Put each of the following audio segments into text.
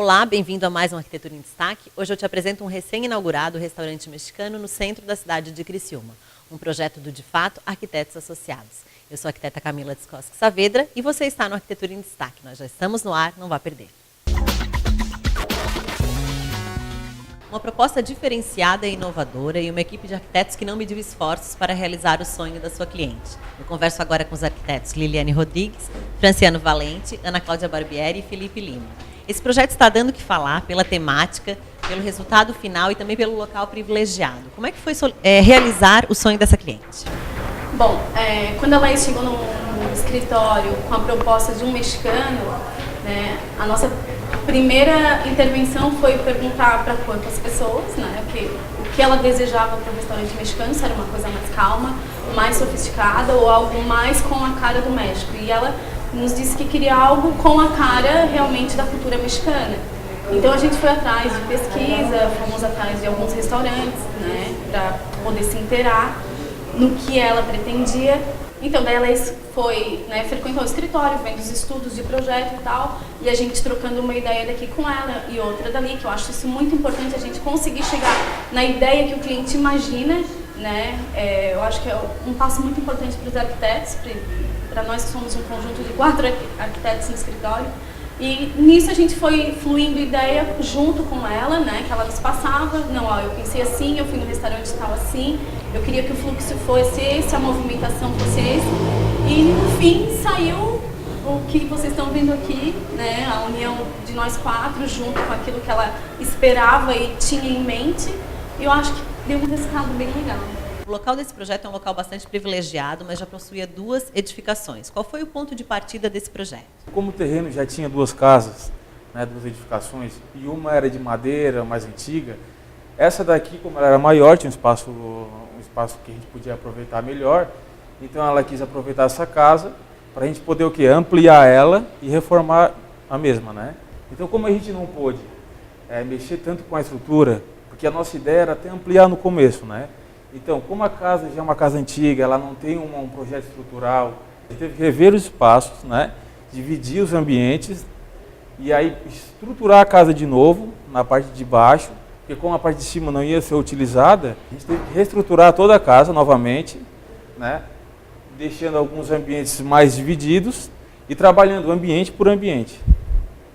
Olá, bem-vindo a mais um Arquitetura em Destaque. Hoje eu te apresento um recém-inaugurado restaurante mexicano no centro da cidade de Criciúma, um projeto do De Fato Arquitetos Associados. Eu sou a arquiteta Camila Descosque Saavedra e você está no Arquitetura em Destaque. Nós já estamos no ar, não vá perder. Uma proposta diferenciada e inovadora e uma equipe de arquitetos que não mediu esforços para realizar o sonho da sua cliente. Eu converso agora com os arquitetos Liliane Rodrigues, Franciano Valente, Ana Cláudia Barbieri e Felipe Lima. Esse projeto está dando o que falar pela temática, pelo resultado final e também pelo local privilegiado. Como é que foi realizar o sonho dessa cliente? Bom, quando a Laís chegou no escritório com a proposta de um mexicano, né, a nossa primeira intervenção foi perguntar para quantas pessoas, né, o que ela desejava para o restaurante mexicano, se era uma coisa mais calma, mais sofisticada ou algo mais com a cara do México. E ela nos disse que queria algo com a cara realmente da cultura mexicana. Então a gente foi atrás de pesquisa, fomos atrás de alguns restaurantes, né, para poder se inteirar no que ela pretendia. Então daí ela foi, né, frequentou o escritório, vendo os estudos de projeto e tal, e a gente trocando uma ideia daqui com ela e outra dali, que eu acho isso muito importante, a gente conseguir chegar na ideia que o cliente imagina, né. Eu acho que é um passo muito importante para os arquitetos, para nós que somos um conjunto de 4 arquitetos no escritório. E nisso a gente foi fluindo ideia junto com ela, né, que ela nos passava. Não, ó, eu pensei assim, eu fui no restaurante tal assim, eu queria que o fluxo fosse esse, a movimentação fosse esse. E no fim saiu o que vocês estão vendo aqui, né, a união de nós 4 junto com aquilo que ela esperava e tinha em mente. E eu acho que deu um resultado bem legal. O local desse projeto é um local bastante privilegiado, mas já possuía 2 edificações. Qual foi o ponto de partida desse projeto? Como o terreno já tinha 2 casas, né, 2 edificações, e uma era de madeira, mais antiga, essa daqui, como ela era maior, tinha um espaço que a gente podia aproveitar melhor, então ela quis aproveitar essa casa para a gente poder o quê? Ampliar ela e reformar a mesma, né? Então, como a gente não pôde mexer tanto com a estrutura, porque a nossa ideia era até ampliar no começo, né? Então, como a casa já é uma casa antiga, ela não tem um projeto estrutural, a gente teve que rever os espaços, né? Dividir os ambientes e aí estruturar a casa de novo na parte de baixo, porque como a parte de cima não ia ser utilizada, a gente teve que reestruturar toda a casa novamente, né? Deixando alguns ambientes mais divididos e trabalhando ambiente por ambiente.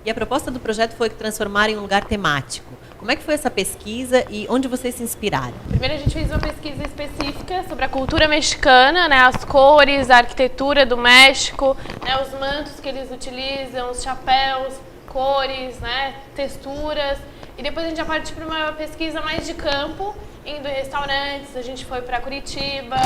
E a proposta do projeto foi transformar em um lugar temático. Como é que foi essa pesquisa e onde vocês se inspiraram? Primeiro a gente fez uma pesquisa específica sobre a cultura mexicana, né, as cores, a arquitetura do México, né, os mantos que eles utilizam, os chapéus, cores, né, texturas. E depois a gente já partiu para uma pesquisa mais de campo, indo em restaurantes. A gente foi para Curitiba,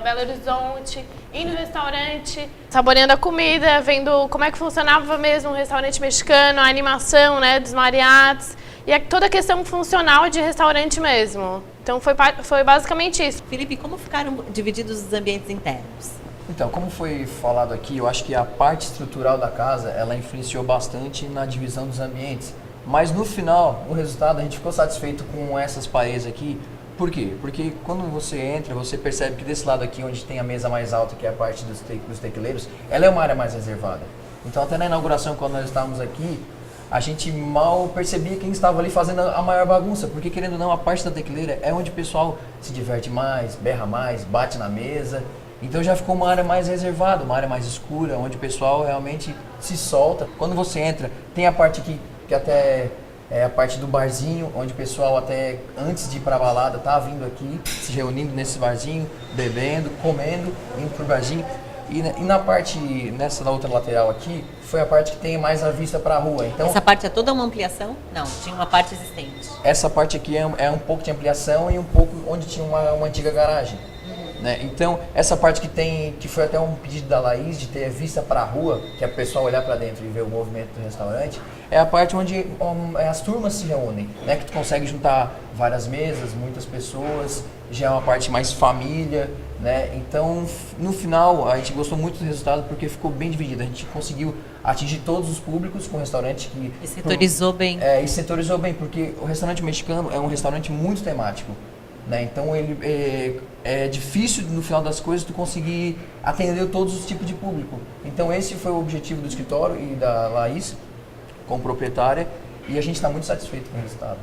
Belo Horizonte, indo no restaurante, saboreando a comida, vendo como é que funcionava mesmo um restaurante mexicano, a animação, né, dos mariachis. E toda a questão funcional de restaurante mesmo. Então foi basicamente isso. Felipe, como ficaram divididos os ambientes internos? Então, como foi falado aqui, eu acho que a parte estrutural da casa, ela influenciou bastante na divisão dos ambientes. Mas no final, o resultado, a gente ficou satisfeito com essas paredes aqui. Por quê? Porque quando você entra, você percebe que desse lado aqui, onde tem a mesa mais alta, que é a parte dos tequileiros, ela é uma área mais reservada. Então, até na inauguração, quando nós estávamos aqui, a gente mal percebia quem estava ali fazendo a maior bagunça, porque querendo ou não, a parte da tequileira é onde o pessoal se diverte mais, berra mais, bate na mesa. Então já ficou uma área mais reservada, uma área mais escura, onde o pessoal realmente se solta. Quando você entra, tem a parte aqui, que até é a parte do barzinho, onde o pessoal até antes de ir para a balada tá vindo aqui, se reunindo nesse barzinho, bebendo, comendo, indo pro barzinho. E na parte, nessa da outra lateral aqui, foi a parte que tem mais a vista para a rua. Então, essa parte é toda uma ampliação? Não, tinha uma parte existente. Essa parte aqui é um pouco de ampliação e um pouco onde tinha uma antiga garagem. Né? Então, essa parte que foi até um pedido da Laís de ter vista para a rua, que é o pessoal olhar para dentro e ver o movimento do restaurante, é a parte onde as turmas se reúnem, né? Que tu consegue juntar várias mesas, muitas pessoas, já é uma parte mais família, né? Então, no final, a gente gostou muito do resultado porque ficou bem dividido. A gente conseguiu atingir todos os públicos com o restaurante que... E setorizou bem. E setorizou bem, porque o restaurante mexicano é um restaurante muito temático. Né? Então ele é difícil no final das coisas tu conseguir atender todos os tipos de público. Então esse foi o objetivo do escritório e da Laís, como proprietária, e a gente está muito satisfeito com o resultado.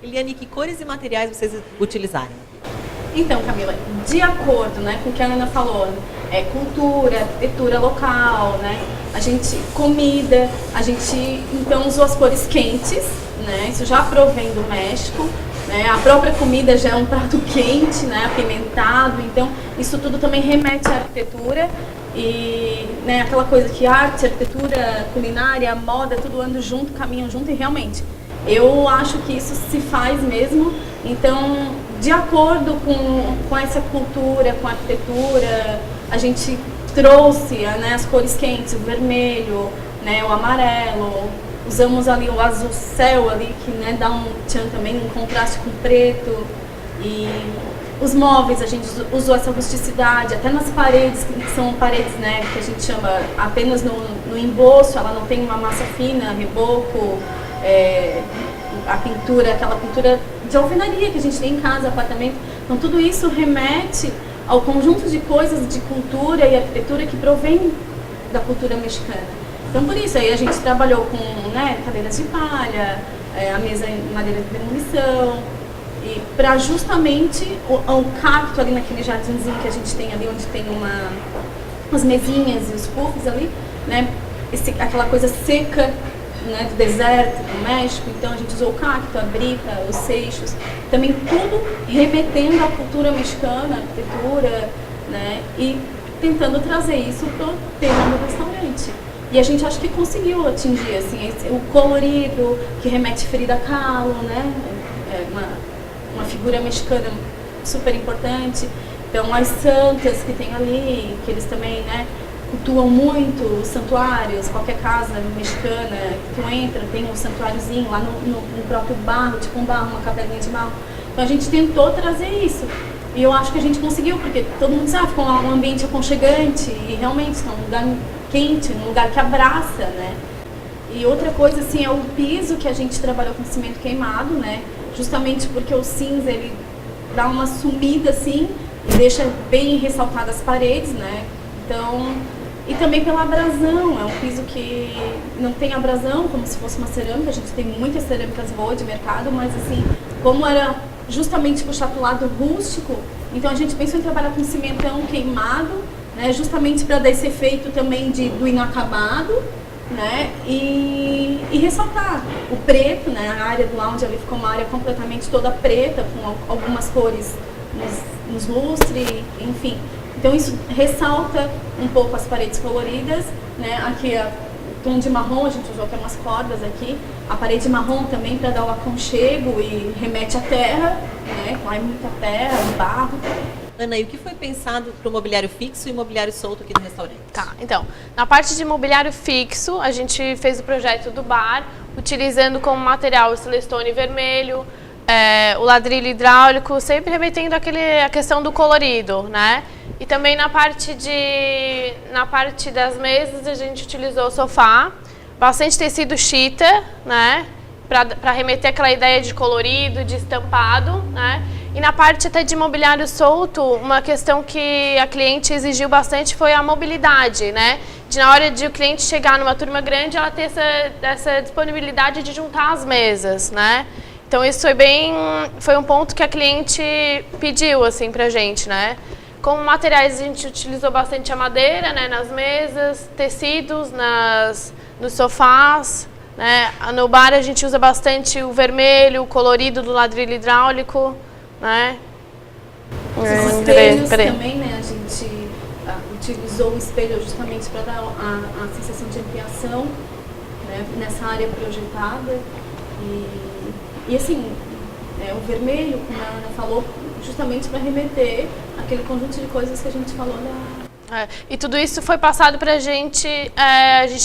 Eliane, que cores e materiais vocês utilizaram? Então, Camila, de acordo, né, com o que a Ana falou, cultura, arquitetura local, né, comida, a gente então usou as cores quentes, né, isso já provém do México, né, a própria comida já é um prato quente, né, apimentado, então isso tudo também remete à arquitetura e, né, aquela coisa que arte, arquitetura, culinária, moda, tudo andam junto, caminham junto e realmente eu acho que isso se faz mesmo, então de acordo com essa cultura, com a arquitetura, a gente trouxe, né, as cores quentes, o vermelho, né, o amarelo, usamos ali o azul céu ali, que, né, dá um tchan também, um contraste com o preto. E os móveis, a gente usou essa rusticidade, até nas paredes, que são paredes, né, que a gente chama apenas no emboço, ela não tem uma massa fina, reboco, a pintura, aquela pintura de alvenaria que a gente tem em casa, apartamento. Então tudo isso remete ao conjunto de coisas de cultura e arquitetura que provém da cultura mexicana. Então por isso aí a gente trabalhou com, né, cadeiras de palha, a mesa em madeira de demolição, e para justamente o cacto ali naquele jardinzinho que a gente tem ali, onde tem umas mesinhas e os puffs ali, né, aquela coisa seca, né, do deserto, do México, então a gente usou o cacto, a brita, os seixos, também tudo remetendo à cultura mexicana, à arquitetura, né, e tentando trazer isso para o tema do restaurante. E a gente acho que conseguiu atingir assim, o colorido, que remete Frida Kahlo, né, uma figura mexicana super importante. Então as santas que tem ali, que eles também, né, cultuam muito os santuários, qualquer casa mexicana que tu entra, tem um santuáriozinho lá no próprio barro, tipo um barro, uma capelinha de barro. Então a gente tentou trazer isso. E eu acho que a gente conseguiu, porque todo mundo sabe, ficou um ambiente aconchegante e realmente é um lugar quente, um lugar que abraça, né? E outra coisa, assim, é o piso que a gente trabalhou com cimento queimado, né? Justamente porque o cinza, ele dá uma sumida, assim, e deixa bem ressaltadas as paredes, né? Então, e também pela abrasão, é um piso que não tem abrasão, como se fosse uma cerâmica, a gente tem muitas cerâmicas boas de mercado, mas assim, como era justamente puxar para o lado rústico, então a gente pensou em trabalhar com cimentão queimado, né, justamente para dar esse efeito também do inacabado, né, e ressaltar o preto, né, a área do lounge ali ficou uma área completamente toda preta, com algumas cores nos lustres, enfim. Então isso ressalta um pouco as paredes coloridas, né? Aqui o tom de marrom, a gente usou até umas cordas aqui. A parede marrom também para dar o aconchego e remete à terra, né? Lá é muita terra, barro. Ana, e o que foi pensado para o mobiliário fixo e mobiliário solto aqui no restaurante? Tá, então, na parte de mobiliário fixo, a gente fez o projeto do bar, utilizando como material o celestone vermelho, o ladrilho hidráulico, sempre remetendo a questão do colorido, né? E também na parte das mesas a gente utilizou o sofá, bastante tecido chita, né? Para remeter aquela ideia de colorido, de estampado, né? E na parte até de mobiliário solto, uma questão que a cliente exigiu bastante foi a mobilidade, né? De na hora de o cliente chegar numa turma grande, ela ter essa disponibilidade de juntar as mesas, né? Então isso foi um ponto que a cliente pediu assim pra gente, né? Como materiais a gente utilizou bastante a madeira, né, nas mesas, tecidos nos sofás, né? No bar a gente usa bastante o vermelho, o colorido do ladrilho hidráulico, né? Os espelhos também, né? A gente utilizou o espelho justamente para dar a sensação de ampliação, né, nessa área projetada. E assim, o vermelho, como a Ana falou, justamente para remeter aquele conjunto de coisas que a gente falou e tudo isso foi passado para a gente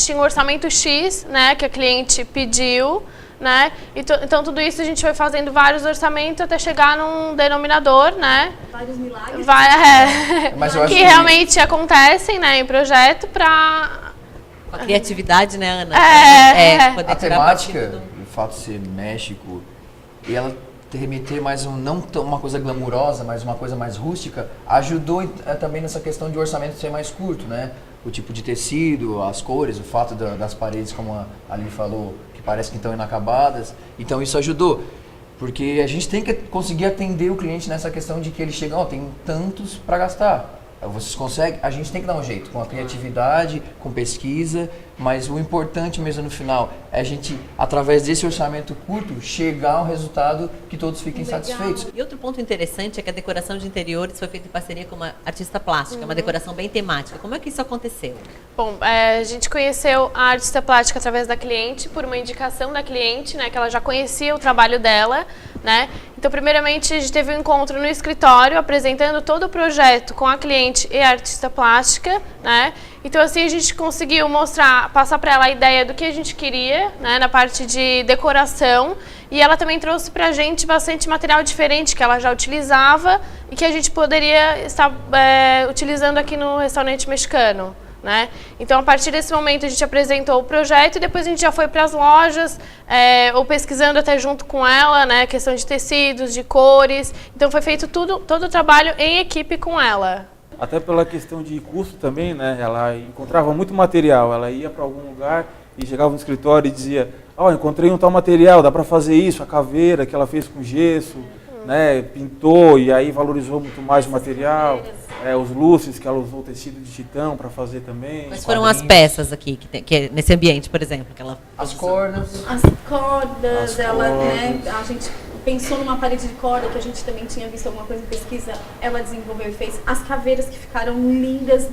tinha um orçamento X, né, que a cliente pediu, né, então tudo isso a gente foi fazendo vários orçamentos até chegar num denominador, né. Vários milagres. Mas eu acho que realmente acontecem, né, em projeto para... Com a criatividade, né, Ana? A temática, o fato de ser México, e ela remeter mais não uma coisa glamurosa, mas uma coisa mais rústica, ajudou também nessa questão de orçamento ser mais curto, né? O tipo de tecido, as cores, o fato das paredes, como a Ali falou, que que parece que estão inacabadas. Então isso ajudou. Porque a gente tem que conseguir atender o cliente nessa questão de que ele chega, tem tantos para gastar. Vocês conseguem? A gente tem que dar um jeito, com a criatividade, com pesquisa, mas o importante mesmo no final é a gente, através desse orçamento curto, chegar ao resultado que todos fiquem satisfeitos. E outro ponto interessante é que a decoração de interiores foi feita em parceria com uma artista plástica, uma decoração bem temática. Como é que isso aconteceu? Bom, a gente conheceu a artista plástica através da cliente, por uma indicação da cliente, né, que ela já conhecia o trabalho dela, né? Então, primeiramente, a gente teve um encontro no escritório, apresentando todo o projeto com a cliente e a artista plástica, né? Então, assim, a gente conseguiu passar para ela a ideia do que a gente queria, né, na parte de decoração, e ela também trouxe para a gente bastante material diferente que ela já utilizava e que a gente poderia estar utilizando aqui no restaurante mexicano. Né? Então, a partir desse momento, a gente apresentou o projeto e depois a gente já foi para as lojas, ou pesquisando até junto com ela, né? Questão de tecidos, de cores. Então, foi feito todo o trabalho em equipe com ela. Até pela questão de custo também, né? Ela encontrava muito material, ela ia para algum lugar e chegava no escritório e dizia: encontrei um tal material, dá para fazer isso, a caveira que ela fez com gesso, né? Pintou e aí valorizou muito mais o material. Os lustres que ela usou tecido de titã para fazer também. Quais foram as peças aqui que nesse ambiente, por exemplo, que ela as cordas, né? A gente pensou numa parede de corda que a gente também tinha visto alguma coisa em pesquisa. Ela desenvolveu e fez as caveiras que ficaram lindas.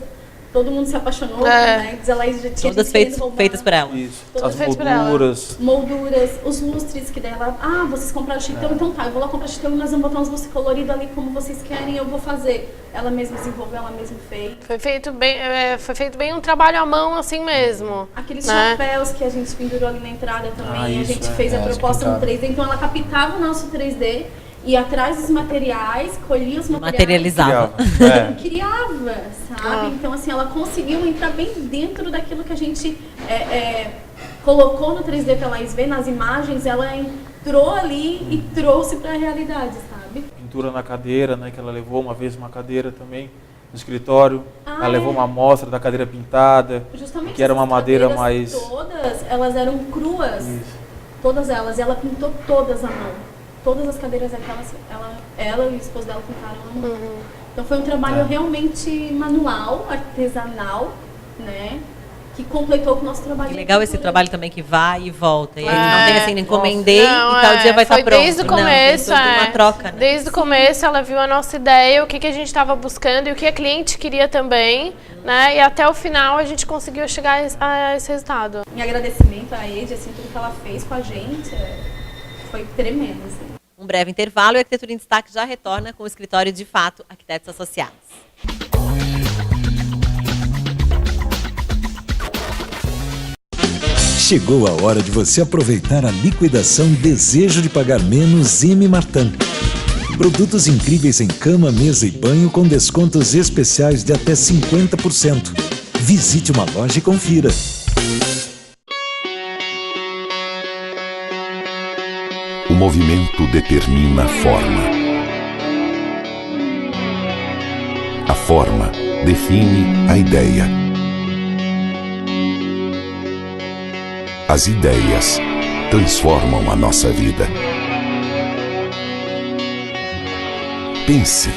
Todo mundo se apaixonou, né? Diz ela já tinha todas feitas por ela. Isso. Todas as molduras. Molduras, os lustres que dela. Vocês compraram chitão, então tá, eu vou lá comprar chitão e nós vamos botar uns lustres coloridos ali como vocês querem, eu vou fazer. Ela mesma desenvolveu, ela mesma fez. Foi feito bem um trabalho à mão assim mesmo. Aqueles chapéus que a gente pendurou ali na entrada também, a gente fez a proposta no 3D, então ela captava o nosso 3D. E atrás dos materiais, colhia os materiais. Materializava. Criava, sabe? Então, assim, ela conseguiu entrar bem dentro daquilo que a gente colocou no 3D pra Laís ver, nas imagens, ela entrou ali e trouxe pra realidade, sabe? Pintura na cadeira, né? Que ela levou uma vez uma cadeira também no escritório. Ela levou uma amostra da cadeira pintada, justamente que era uma madeira mais... Todas, elas eram cruas. Isso. Todas elas. E ela pintou todas à mão. Todas as cadeiras aquelas, ela e o esposo dela pintaram à mão. Então foi um trabalho realmente manual, artesanal, né? Que completou com o nosso trabalho. Que legal esse trabalho também que vai e volta. E a gente não tem assim, encomendei e tal dia vai estar pronto. Desde o começo, uma troca, né? Desde o começo ela viu a nossa ideia, o que a gente estava buscando e o que a cliente queria também, né? E até o final a gente conseguiu chegar a esse resultado. Em agradecimento a Ed, assim, tudo que ela fez com a gente, foi tremendo, assim. Um breve intervalo e a Arquitetura em Destaque já retorna com o escritório de Fato Arquitetos Associados. Chegou a hora de você aproveitar a liquidação Desejo de Pagar Menos M. Martin. Produtos incríveis em cama, mesa e banho com descontos especiais de até 50%. Visite uma loja e confira. O movimento determina a forma. A forma define a ideia. As ideias transformam a nossa vida. Pense,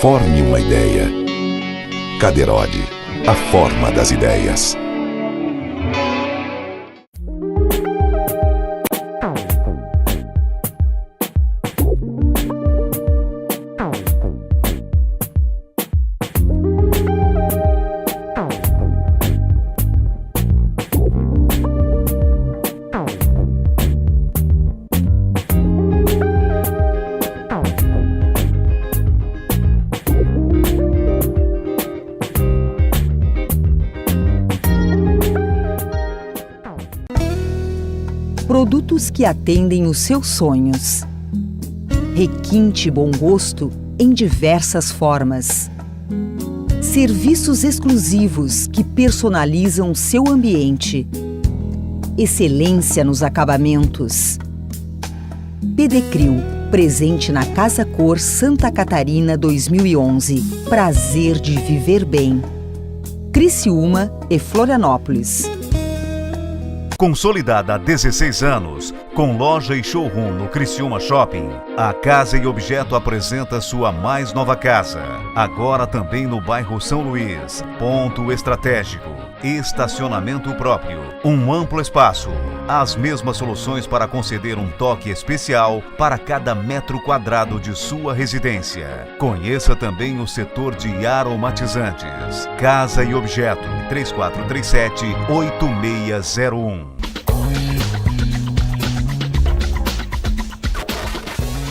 forme uma ideia. Caderode, a forma das ideias. Produtos que atendem os seus sonhos. Requinte bom gosto em diversas formas. Serviços exclusivos que personalizam seu ambiente. Excelência nos acabamentos. Pedecril, presente na Casa Cor Santa Catarina 2011. Prazer de viver bem. Criciúma e Florianópolis. Consolidada há 16 anos, com loja e showroom no Criciúma Shopping, a Casa e Objeto apresenta sua mais nova casa. Agora também no bairro São Luís. Ponto estratégico, estacionamento próprio, um amplo espaço, as mesmas soluções para conceder um toque especial para cada metro quadrado de sua residência. Conheça também o setor de aromatizantes. Casa e Objeto, 3437-8601.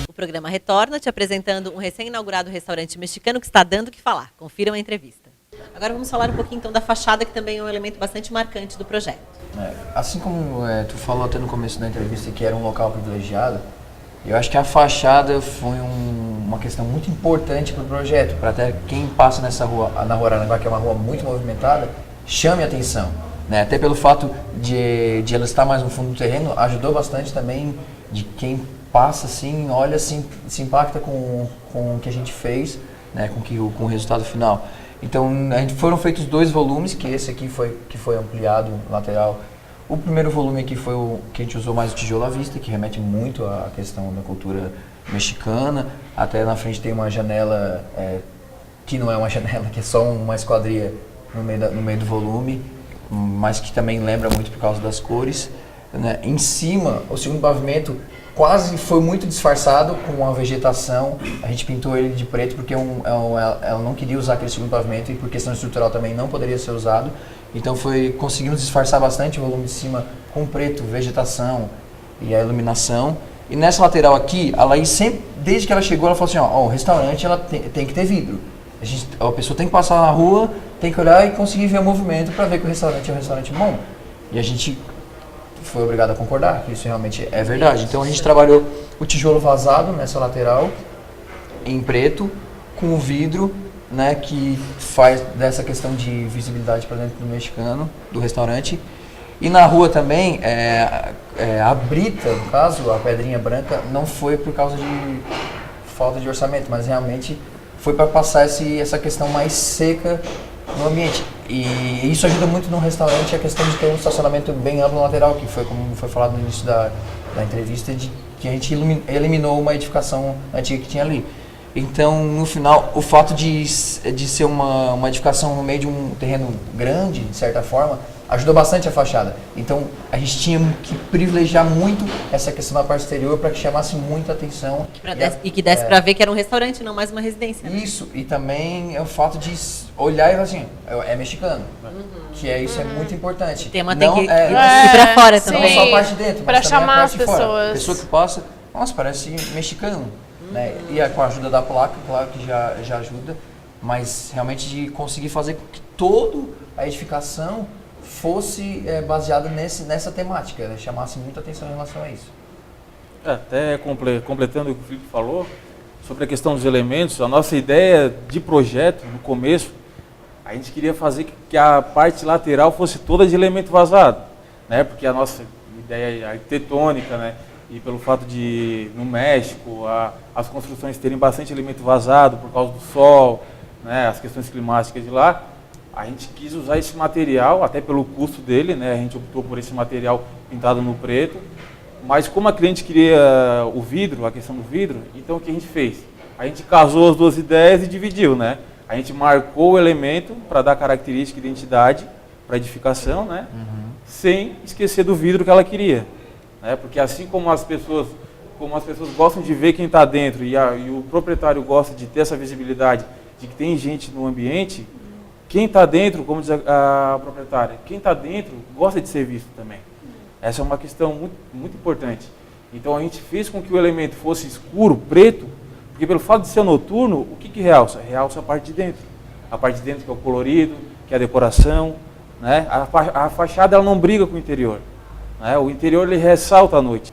O programa retorna te apresentando um recém-inaugurado restaurante mexicano que está dando o que falar. Confiram a entrevista. Agora vamos falar um pouquinho então da fachada, que também é um elemento bastante marcante do projeto. Assim como tu falou até no começo da entrevista que era um local privilegiado, eu acho que a fachada foi uma questão muito importante para o projeto, para até quem passa nessa rua, na Rua Araranguá, que é uma rua muito movimentada, chame a atenção. Né? Até pelo fato de ela estar mais no fundo do terreno, ajudou bastante também de quem passa assim, olha assim, se impacta com o que a gente fez, né? com o resultado final. Então, foram feitos 2 volumes, que esse aqui que foi ampliado, lateral. O primeiro volume aqui foi o que a gente usou mais o tijolo à vista, que remete muito à questão da cultura mexicana. Até na frente tem uma janela, que não é uma janela, que é só uma esquadria no meio do volume, mas que também lembra muito por causa das cores. Né? Em cima, o segundo pavimento quase foi muito disfarçado com a vegetação. A gente pintou ele de preto porque ela não queria usar aquele segundo pavimento e por questão estrutural também não poderia ser usado. Então conseguimos disfarçar bastante o volume de cima com preto, vegetação e a iluminação. E nessa lateral aqui, a Laís sempre, desde que ela chegou, ela falou assim, o restaurante ela tem que ter vidro. A pessoa tem que passar na rua, tem que olhar e conseguir ver o movimento para ver que o restaurante é um restaurante bom. E a gente foi obrigado a concordar que isso realmente é verdade. Então a gente trabalhou o tijolo vazado nessa lateral, em preto, com o vidro, né, que faz dessa questão de visibilidade para dentro do mexicano, do restaurante. E na rua também, a brita, no caso, a pedrinha branca, não foi por causa de falta de orçamento, mas realmente foi para passar essa questão mais seca no ambiente. E isso ajuda muito no restaurante a questão de ter um estacionamento bem amplo no lateral, que foi como foi falado no início da entrevista, de que a gente eliminou uma edificação antiga que tinha ali. Então, no final, o fato de ser uma edificação no meio de um terreno grande, de certa forma, ajudou bastante a fachada. Então, a gente tinha que privilegiar muito essa questão da parte exterior para que chamasse muita atenção. E que desse para ver que era um restaurante, não mais uma residência. Né? Isso, e também é o fato de olhar e falar assim, é mexicano. Que isso é muito importante. O tema tem que ir para fora também. Não só a parte de dentro, mas para chamar a as parte de fora. pessoas. A pessoa que passa, nossa, parece mexicano. Né? E com a ajuda da placa, claro que já ajuda, mas realmente de conseguir fazer com que toda a edificação fosse baseada nessa temática, né? Chamasse muita atenção em relação a isso. Até completando o que o Felipe falou, sobre a questão dos elementos, a nossa ideia de projeto, no começo, a gente queria fazer que a parte lateral fosse toda de elemento vazado, né? Porque a nossa ideia arquitetônica, né? E pelo fato de, no México, as construções terem bastante elemento vazado por causa do sol, né, as questões climáticas de lá, a gente quis usar esse material, até pelo custo dele, né, a gente optou por esse material pintado no preto, mas como a cliente queria o vidro, a questão do vidro, então o que a gente fez? A gente casou as 2 ideias e dividiu, né? A gente marcou o elemento para dar característica e identidade para a edificação, né, sem esquecer do vidro que ela queria. Porque assim como as pessoas gostam de ver quem está dentro e o proprietário gosta de ter essa visibilidade de que tem gente no ambiente, quem está dentro, como diz a proprietária, quem está dentro gosta de ser visto também. Essa é uma questão muito, muito importante. Então a gente fez com que o elemento fosse escuro, preto, porque pelo fato de ser noturno, o que realça? Realça a parte de dentro. A parte de dentro que é o colorido, que é a decoração, né? A fachada ela não briga com o interior. O interior ele ressalta à noite.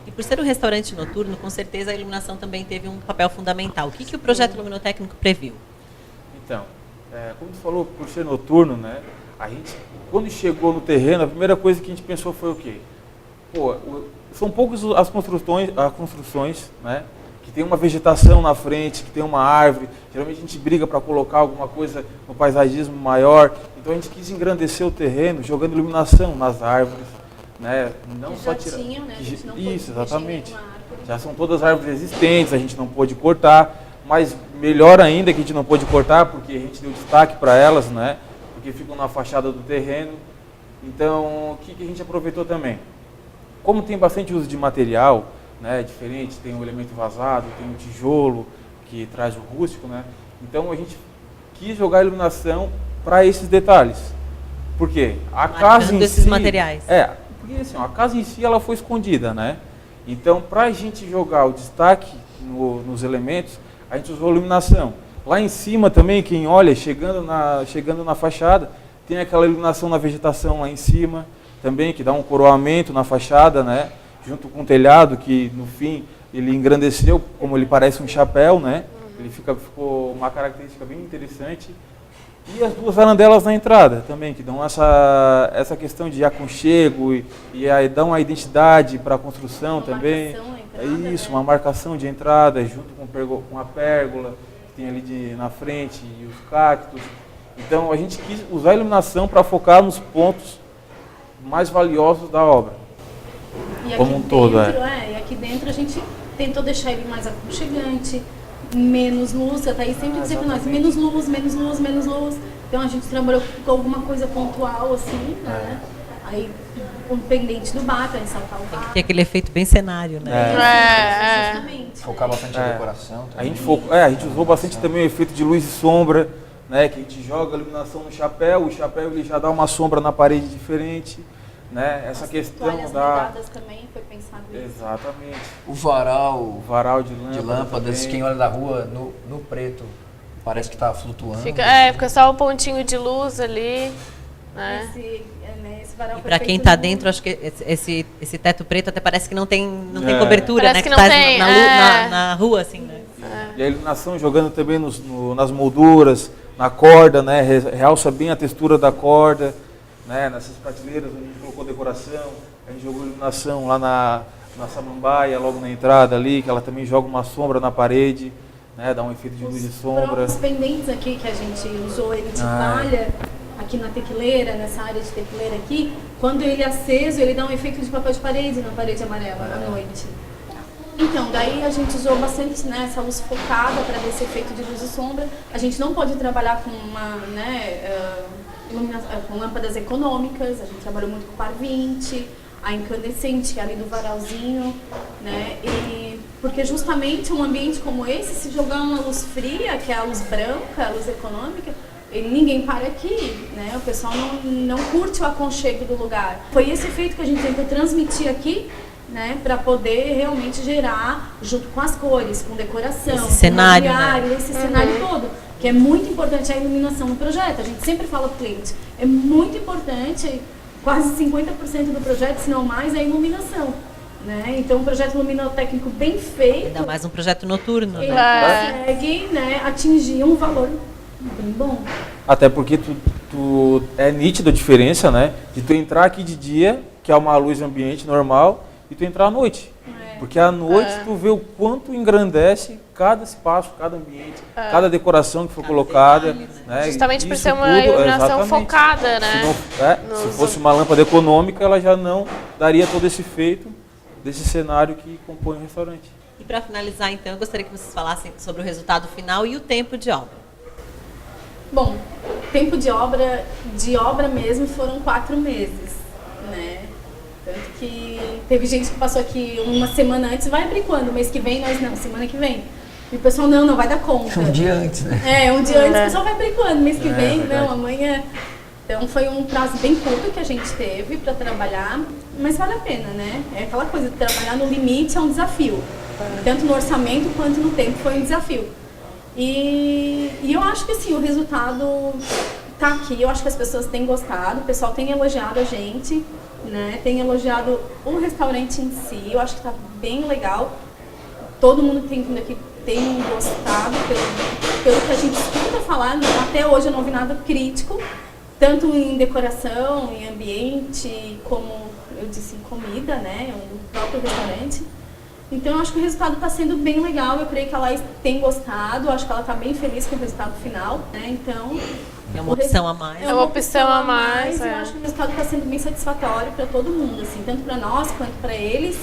E por ser um restaurante noturno, com certeza a iluminação também teve um papel fundamental. O que o projeto luminotécnico previu? Então, como tu falou, por ser noturno, né, a gente, quando chegou no terreno, a primeira coisa que a gente pensou foi o quê? São poucas as construções, né, que tem uma vegetação na frente, que tem uma árvore. Geralmente a gente briga para colocar alguma coisa no paisagismo maior. Então a gente quis engrandecer o terreno, jogando iluminação nas árvores, né? Não Que só já tirar. tinham, né? A gente não pôde Isso, exatamente. mexer em nenhuma árvore. Já são todas árvores existentes, a gente não pôde cortar, mas melhor ainda que a gente não pôde cortar, porque a gente deu destaque para elas, né? Porque ficam na fachada do terreno. Então, o que a gente aproveitou também? Como tem bastante uso de material, né, diferente, tem o elemento vazado, tem o tijolo, que traz o rústico, né? Então, a gente quis jogar a iluminação para esses detalhes. Por quê? A casa em esses si, materiais. Porque assim, a casa em si ela foi escondida, né? Então, para a gente jogar o destaque nos elementos, a gente usou iluminação. Lá em cima também, quem olha, chegando na fachada, tem aquela iluminação na vegetação lá em cima, também, que dá um coroamento na fachada, né? Junto com o telhado, que no fim ele engrandeceu, como ele parece um chapéu, né? Ele ficou uma característica bem interessante. E as duas varandelas na entrada também, que dão essa questão de aconchego e aí dão a identidade para a construção também. Entrada, É isso, né? uma marcação de entrada junto com a pérgola que tem ali na frente e os cactos. Então a gente quis usar a iluminação para focar nos pontos mais valiosos da obra. E aqui Como um todo, e aqui dentro a gente tentou deixar ele mais aconchegante, menos luz, a Thaís sempre dizia pra nós, menos luz, menos luz, menos luz. Então a gente trabalhou com alguma coisa pontual, assim, né? Aí um pendente do bar, pra ressaltar o bar. Tem aquele efeito bem cenário, né? Justamente, Focar né? bastante a decoração também. A gente usou bastante também o efeito de luz e sombra, né? Que a gente joga a iluminação no chapéu, o chapéu ele já dá uma sombra na parede diferente. Né? Essa As questão toalhas da... moldadas também foi pensado isso. Exatamente. O varal O varal de lâmpadas, também. quem olha da rua no preto parece que está flutuando. Fica só um pontinho de luz ali, né? Esse varal foi Para quem feito está no- dentro, acho que esse teto preto até parece que não tem É. cobertura, Parece né? que não tá tem, na rua, assim, né? E a iluminação jogando também nas molduras, na corda, né? Realça bem a textura da corda, né? Nessas prateleiras onde a gente colocou decoração, a gente jogou iluminação lá na samambaia, logo na entrada ali, que ela também joga uma sombra na parede, né? Dá um efeito de luz e sombra. Os pendentes aqui que a gente usou, ele de palha, aqui na tequileira, nessa área de tequileira aqui, quando ele é aceso, ele dá um efeito de papel de parede na parede amarela à noite. Então, daí a gente usou bastante, né, essa luz focada para dar esse efeito de luz e sombra. A gente não pode trabalhar com com lâmpadas econômicas, a gente trabalhou muito com o par 20, a incandescente, que é ali do varalzinho, né? E porque justamente um ambiente como esse, se jogar uma luz fria, que é a luz branca, a luz econômica, ninguém para aqui, né? O pessoal não curte o aconchego do lugar. Foi esse efeito que a gente tentou transmitir aqui, né? Para poder realmente gerar, junto com as cores, com decoração, Esse com cenário, mobiliário, esse cenário todo. Que é muito importante a iluminação no projeto. A gente sempre fala para o cliente, é muito importante, quase 50% do projeto, se não mais, é a iluminação. Né? Então, um projeto luminotécnico bem feito, Ainda mais um projeto noturno, ele né? consegue, né, atingir um valor bem bom. Até porque é nítida a diferença, né? De tu entrar aqui de dia, que é uma luz ambiente normal, e tu entrar à noite. Porque à noite tu vê o quanto engrandece cada espaço, cada ambiente, cada decoração que foi colocada. Né? Justamente por Isso ser uma tudo, iluminação exatamente. focada, né? Se fosse uma lâmpada econômica, ela já não daria todo esse efeito desse cenário que compõe o restaurante. E para finalizar, então, eu gostaria que vocês falassem sobre o resultado final e o tempo de obra. Bom, tempo de obra mesmo foram 4 meses, né? Tanto que teve gente que passou aqui uma semana antes, vai abrir quando? Mês que vem? Nós não, semana que vem. E o pessoal, não vai dar conta. Um dia antes, né? Um dia antes, o pessoal vai abrir quando? Mês que vem? verdade. Não, amanhã. Então foi um prazo bem curto que a gente teve para trabalhar, mas vale a pena, né? É aquela coisa, trabalhar no limite é um desafio. Tanto no orçamento quanto no tempo foi um desafio. E eu acho que assim, o resultado tá aqui, eu acho que as pessoas têm gostado, o pessoal tem elogiado a gente, né? Tem elogiado o restaurante em si, eu acho que tá bem legal. Todo mundo que tem vindo aqui tem gostado, pelo que a gente escuta falar, até hoje eu não vi nada crítico, tanto em decoração, em ambiente, como eu disse, em comida, né? No próprio restaurante. Então eu acho que o resultado está sendo bem legal, eu creio que a Laís tem gostado, acho que ela está bem feliz com o resultado final, né? Então... É uma opção a mais. É uma opção a mais. Eu acho que o resultado está sendo bem satisfatório para todo mundo, assim, tanto para nós quanto para eles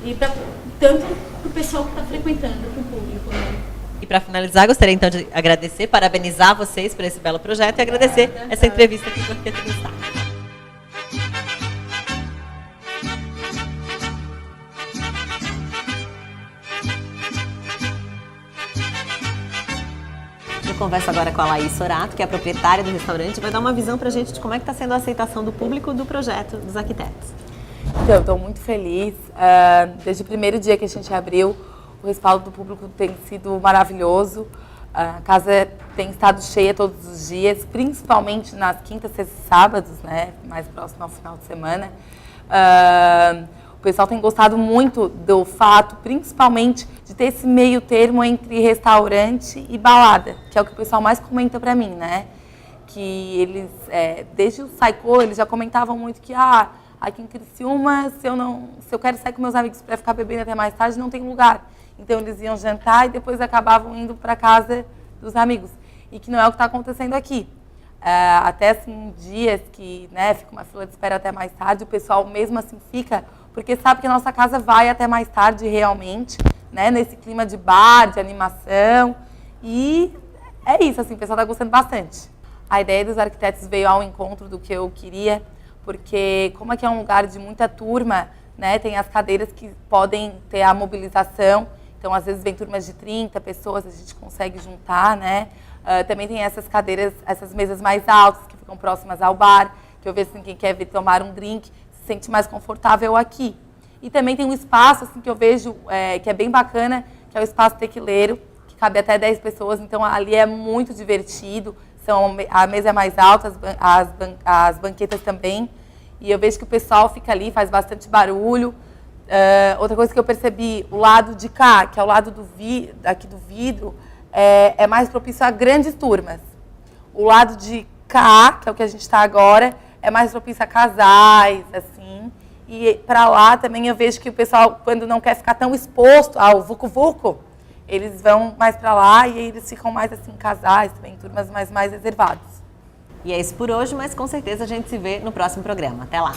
e tanto para o pessoal que está frequentando, para o público, né? E para finalizar, gostaria então de agradecer, parabenizar vocês por esse belo projeto e agradecer essa entrevista aqui por ter gostado. Eu converso agora com a Laís Sorato, que é a proprietária do restaurante, e vai dar uma visão para a gente de como é que está sendo a aceitação do público do projeto dos arquitetos. Então, estou muito feliz. Desde o primeiro dia que a gente abriu, o respaldo do público tem sido maravilhoso. A casa tem estado cheia todos os dias, principalmente nas quintas, sextas e sábados, né? Mais próximo ao final de semana. O pessoal tem gostado muito do fato, principalmente, de ter esse meio termo entre restaurante e balada, que é o que o pessoal mais comenta pra mim, né? Que eles, desde o Saicô, eles já comentavam muito que, aqui em Criciúma, se eu quero sair com meus amigos para ficar bebendo até mais tarde, não tem lugar. Então eles iam jantar e depois acabavam indo para casa dos amigos. E que não é o que está acontecendo aqui. Até assim, dias que, né, fica uma fila de espera até mais tarde, o pessoal mesmo assim fica, porque sabe que a nossa casa vai até mais tarde realmente, né, nesse clima de bar, de animação. E é isso, assim, o pessoal está gostando bastante. A ideia dos arquitetos veio ao encontro do que eu queria, porque como aqui é um lugar de muita turma, né, tem as cadeiras que podem ter a mobilização, então às vezes vem turmas de 30 pessoas, a gente consegue juntar, né. Também tem essas cadeiras, essas mesas mais altas, que ficam próximas ao bar, que eu vejo assim, quem quer vir tomar um drink se sente mais confortável aqui. E também tem um espaço assim, que eu vejo que é bem bacana, que é o espaço tequileiro, que cabe até 10 pessoas, então ali é muito divertido, a mesa é mais alta, as banquetas também, e eu vejo que o pessoal fica ali, faz bastante barulho. Outra coisa que eu percebi, o lado de cá, que é o lado aqui do vidro, é mais propício a grandes turmas. O lado de cá, que é o que a gente está agora, é mais propício a casais, assim. E para lá também eu vejo que o pessoal, quando não quer ficar tão exposto ao vucu-vucu, eles vão mais para lá e eles ficam mais assim, casais, também turmas mais reservadas. E é isso por hoje, mas com certeza a gente se vê no próximo programa. Até lá!